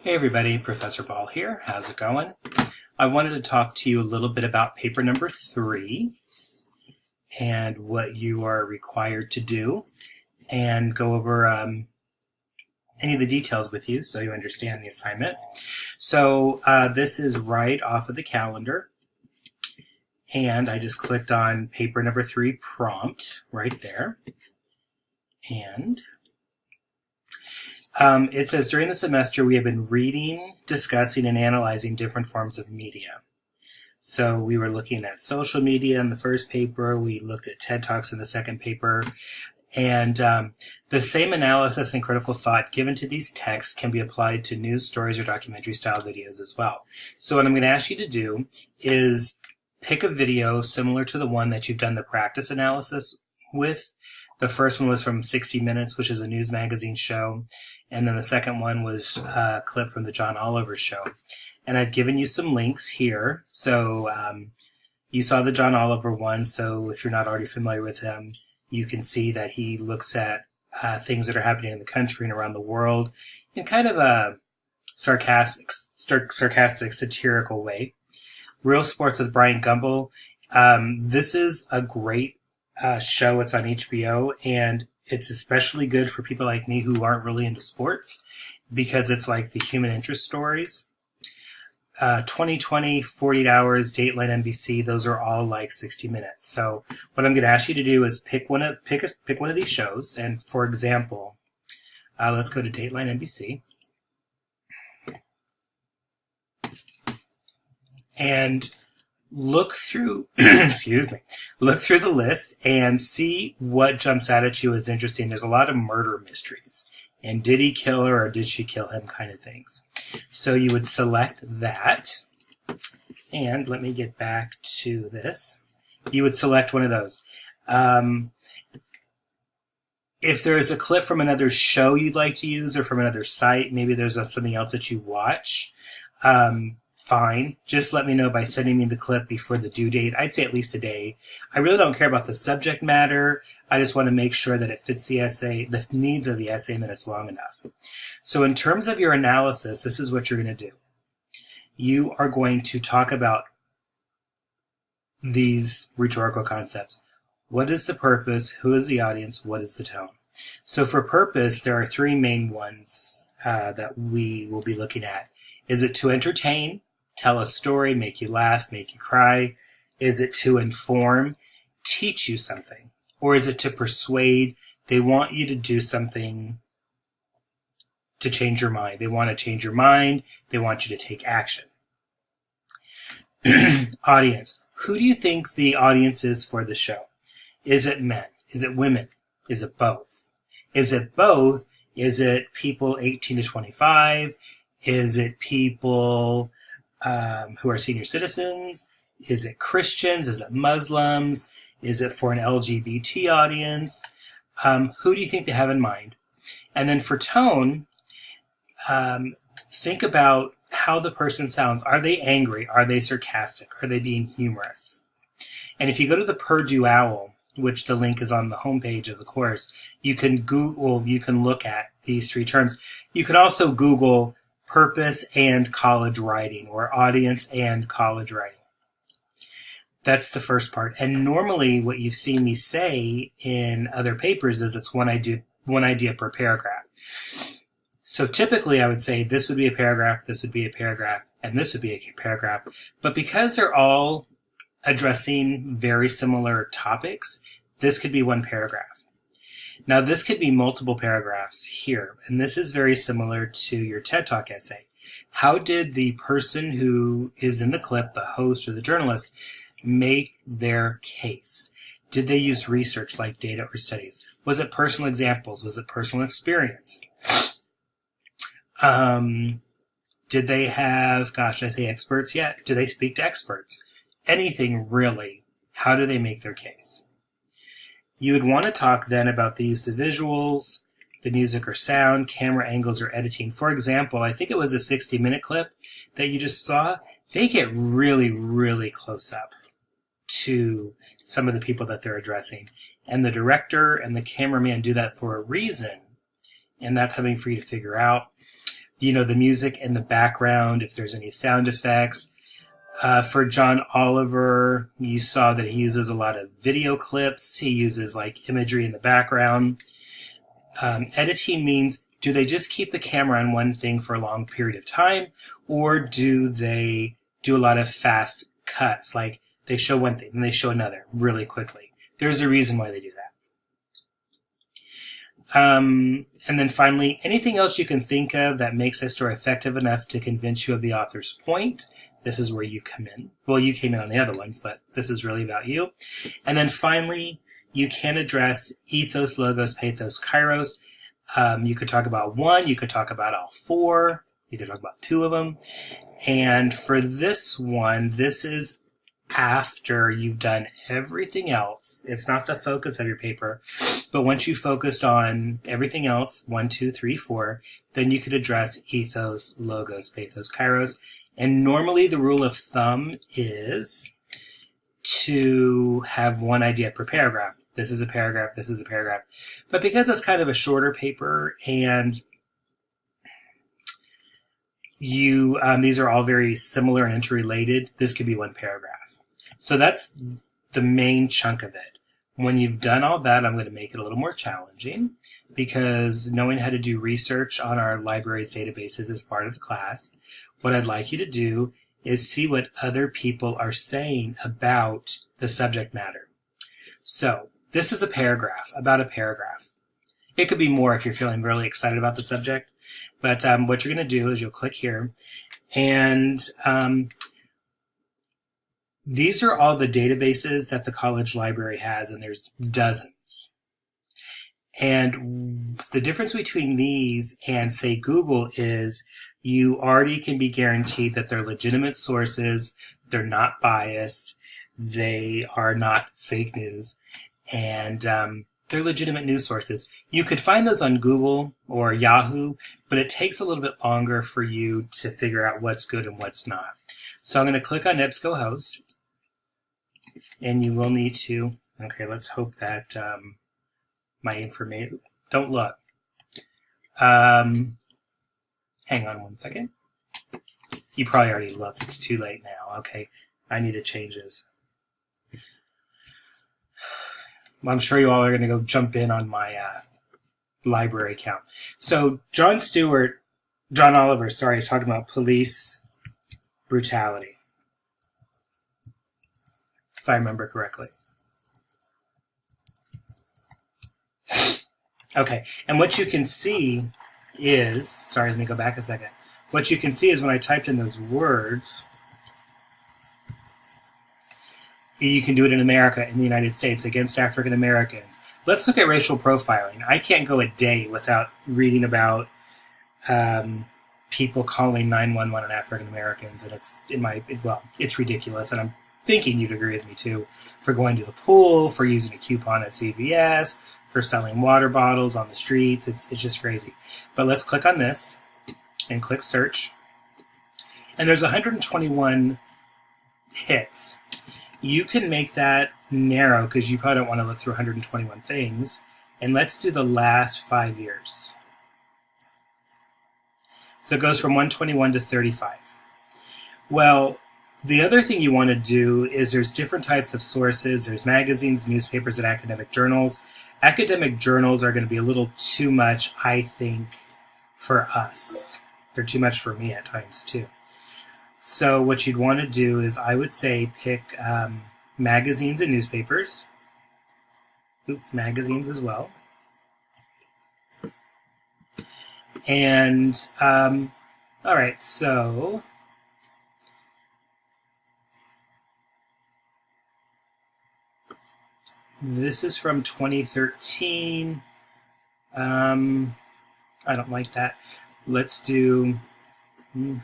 Hey everybody, Professor Ball here. How's it going? I wanted to talk to you a little bit about paper number 3 and what you are required to do and go over any of the details with you so you understand the assignment. So this is right off of the calendar, and I just clicked on paper number 3 prompt right there. And it says, during the semester, we have been reading, discussing, and analyzing different forms of media. So we were looking at social media in the first paper. We looked at TED Talks in the second paper. And the same analysis and critical thought given to these texts can be applied to news stories or documentary-style videos as well. So what I'm going to ask you to do is pick a video similar to the one that you've done the practice analysis with. The first one was from 60 Minutes, which is a news magazine show. And then the second one was a clip from the John Oliver show. And I've given you some links here. So you saw the John Oliver one. So if you're not already familiar with him, you can see that he looks at things that are happening in the country and around the world in kind of a sarcastic, satirical way. Real Sports with Brian Gumbel. This is a great show. It's on HBO, and it's especially good for people like me who aren't really into sports because it's like the human interest stories. 2020, 48 Hours, Dateline NBC, those are all like 60 minutes. So what I'm going to ask you to do is pick one of these shows. And for example, let's go to Dateline NBC. And look through, look through the list and see what jumps out at you as interesting. There's a lot of murder mysteries. And did he kill her or did she kill him kind of things. So you would select that. And let me get back to this. You would select one of those. If there is a clip from another show you'd like to use or from another site, maybe there's something else that you watch, fine. Just let me know by sending me the clip before the due date. I'd say at least a day. I really don't care about the subject matter. I just want to make sure that it fits the essay, the needs of the essay, and that it's long enough. So in terms of your analysis, this is what you're going to do. You are going to talk about these rhetorical concepts. What is the purpose? Who is the audience? What is the tone? So for purpose, there are 3 main ones that we will be looking at. Is it to entertain? Tell a story, make you laugh, make you cry? Is it to inform, teach you something? Or is it to persuade? They want you to do something to change your mind. They want to change your mind. They want you to take action. Audience. Who do you think the audience is for the show? Is it men? Is it women? Is it both? Is it both? Is it people 18 to 25? Is it people who are senior citizens? Is it Christians? Is it Muslims? Is it for an LGBT audience? Who do you think they have in mind? And then for tone, think about how the person sounds. Are they angry? Are they sarcastic? Are they being humorous? And if you go to the Purdue Owl, which the link is on the homepage of the course, you can look at these 3 terms. You can also Google purpose and college writing or audience and college writing. That's the first part. And normally what you've seen me say in other papers is it's one idea per paragraph. So typically I would say this would be a paragraph, this would be a paragraph, and this would be a paragraph. But because they're all addressing very similar topics, this could be 1 paragraph. Now, this could be multiple paragraphs here, and this is very similar to your TED Talk essay. How did the person who is in the clip, the host or the journalist, make their case? Did they use research like data or studies? Was it personal examples? Was it personal experience? Did they have, did I say experts yet? Do they speak to experts? Anything really. How do they make their case? You would want to talk then about the use of visuals, the music or sound, camera angles, or editing. For example, I think it was a 60-minute clip that you just saw. They get really, really close up to some of the people that they're addressing. And the director and the cameraman do that for a reason. And that's something for you to figure out. the music in the background, if there's any sound effects. For John Oliver, you saw that he uses a lot of video clips. He uses like imagery in the background. Editing means, do they just keep the camera on one thing for a long period of time, or do they do a lot of fast cuts? Like they show one thing and they show another really quickly. There's a reason why they do that. And then finally, anything else you can think of that makes a story effective enough to convince you of the author's point. This is where you come in. Well, you came in on the other ones, but this is really about you. And then finally, you can address ethos, logos, pathos, kairos. You could talk about one. You could talk about all four. You could talk about two of them. And for this one, this is after you've done everything else. It's not the focus of your paper, but once you focused on everything else, 1, 2, 3, 4, then you could address ethos, logos, pathos, kairos. And normally the rule of thumb is to have one idea per paragraph. This is a paragraph, this is a paragraph. But because it's kind of a shorter paper and these are all very similar and interrelated, this could be one paragraph. So that's the main chunk of it. When you've done all that, I'm going to make it a little more challenging because knowing how to do research on our library's databases is part of the class. What I'd like you to do is see what other people are saying about the subject matter. So this is a paragraph, about a paragraph. It could be more if you're feeling really excited about the subject. But what you're going to do is you'll click here, and these are all the databases that the college library has, and there's dozens. And the difference between these and, say, Google is you already can be guaranteed that they're legitimate sources, they're not biased, they are not fake news, and they're legitimate news sources. You could find those on Google or Yahoo, but it takes a little bit longer for you to figure out what's good and what's not. So I'm going to click on EBSCOhost, and you will need to, okay, let's hope that my information, don't look. Hang on one second. You probably already looked. It's too late now. Okay, I need to change this. I'm sure you all are going to go jump in on my library account. So John Oliver, is talking about police brutality, if I remember correctly. Okay, and what you can see is, sorry, let me go back a second. What you can see is when I typed in those words, you can do it in America, in the United States, against African Americans. Let's look at racial profiling. I can't go a day without reading about people calling 911 on African Americans, and it's ridiculous, and I'm thinking you'd agree with me too, for going to the pool, for using a coupon at CVS, for selling water bottles on the streets. It's just crazy. But let's click on this and click search. And there's 121 hits. You can make that narrow because you probably don't want to look through 121 things. And let's do the last 5 years. So it goes from 121 to 35. Well, the other thing you want to do is there's different types of sources. There's magazines, newspapers, and academic journals. Academic journals are going to be a little too much, I think, for us. They're too much for me at times, too. So what you'd want to do is, I would say, pick magazines and newspapers. Oops, magazines as well. And, all right, so this is from 2013. I don't like that. Let's do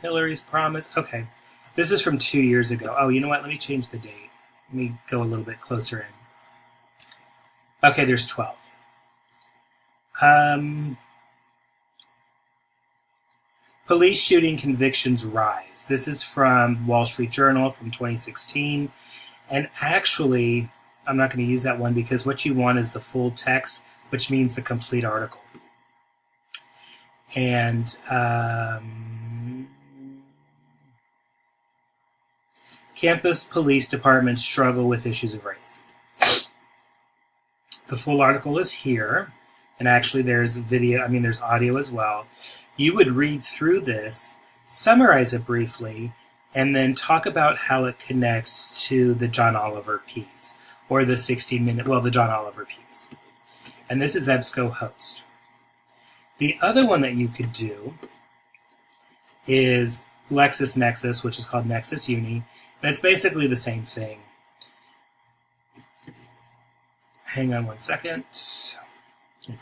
Hillary's Promise. Okay, this is from 2 years ago. Oh, you know what? Let me change the date. Let me go a little bit closer in. Okay, there's 12. Police shooting convictions rise. This is from Wall Street Journal from 2016. And actually, I'm not going to use that one because what you want is the full text, which means the complete article. And campus police departments struggle with issues of race. The full article is here, and actually there's video, there's audio as well. You would read through this, summarize it briefly, and then talk about how it connects to the John Oliver piece, or the 60-minute, the John Oliver piece. And this is EBSCOhost. The other one that you could do is LexisNexis, which is called Nexis Uni, and it's basically the same thing. Hang on one second. It's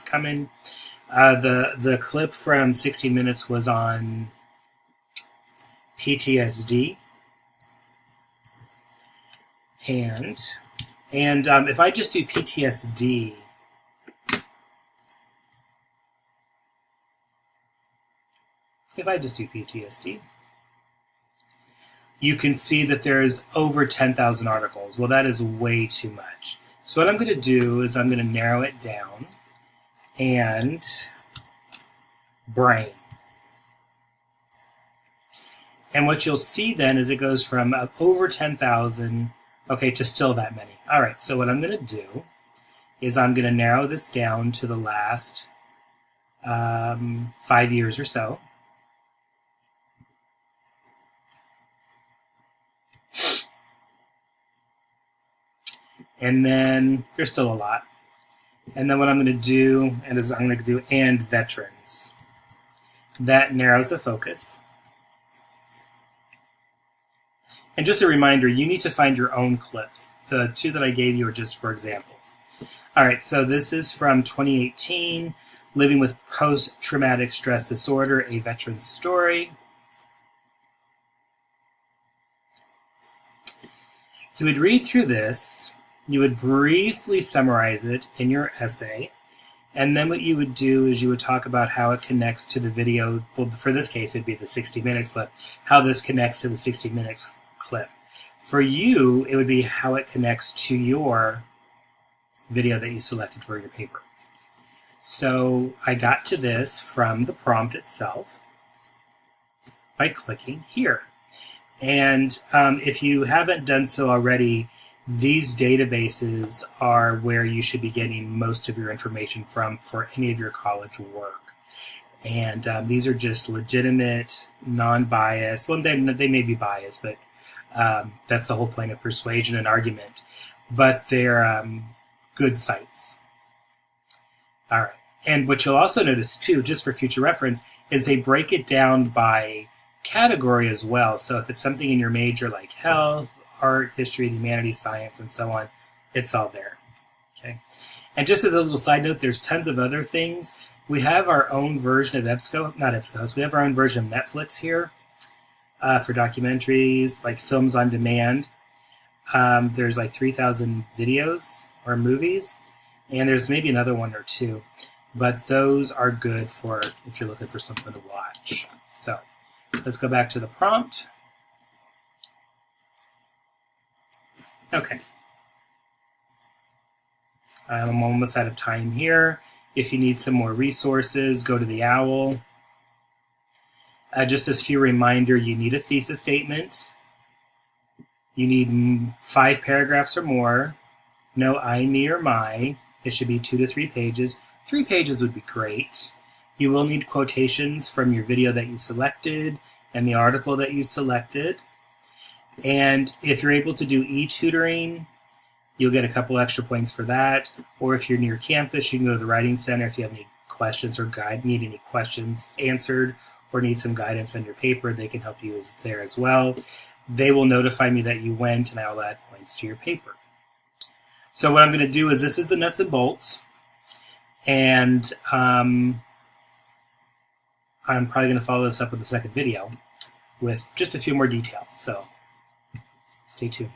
coming. The clip from 60 Minutes was on PTSD. And if I just do PTSD, you can see that there's over 10,000 articles. Well, that is way too much. So what I'm going to do is I'm going to narrow it down and brain. And what you'll see then is it goes from over 10,000, to still that many. All right, so what I'm going to do is I'm going to narrow this down to the last 5 years or so. And then there's still a lot. And then what I'm going to do is I'm going to do and veterans. That narrows the focus. And just a reminder, you need to find your own clips. The two that I gave you are just for examples. All right, so this is from 2018, Living with Post-Traumatic Stress Disorder, a Veteran's Story. You would read through this. You would briefly summarize it in your essay, and then what you would do is you would talk about how it connects to the video. Well, for this case, it'd be the 60 Minutes, but how this connects to the 60 Minutes clip. For you, it would be how it connects to your video that you selected for your paper. So I got to this from the prompt itself by clicking here. And if you haven't done so already, these databases are where you should be getting most of your information from for any of your college work. And these are just legitimate, non-biased. Well, they may be biased, but that's the whole point of persuasion and argument. But they're good sites. All right. And what you'll also notice, too, just for future reference, is they break it down by category as well. So if it's something in your major like health, art, history, humanities, science, and so on, it's all there. Okay. And just as a little side note, there's tons of other things. We have our own version of EBSCOhost. We have our own version of Netflix here for documentaries, like films on demand. There's like 3,000 videos or movies, and there's maybe another one or two. But those are good for if you're looking for something to watch. So let's go back to the prompt. Okay. I'm almost out of time here. If you need some more resources, go to the OWL. Just as a few reminder, you need a thesis statement. You need 5 paragraphs or more. No I, me, or my. It should be 2 to 3 pages. 3 pages would be great. You will need quotations from your video that you selected and the article that you selected. And if you're able to do e-tutoring, you'll get a couple extra points for that. Or if you're near campus, you can go to the Writing Center if you have any questions or need any questions answered or need some guidance on your paper. They can help you there as well. They will notify me that you went, and I will add points to your paper. So what I'm going to do is this is the nuts and bolts. And I'm probably going to follow this up with a second video with just a few more details. So stay tuned.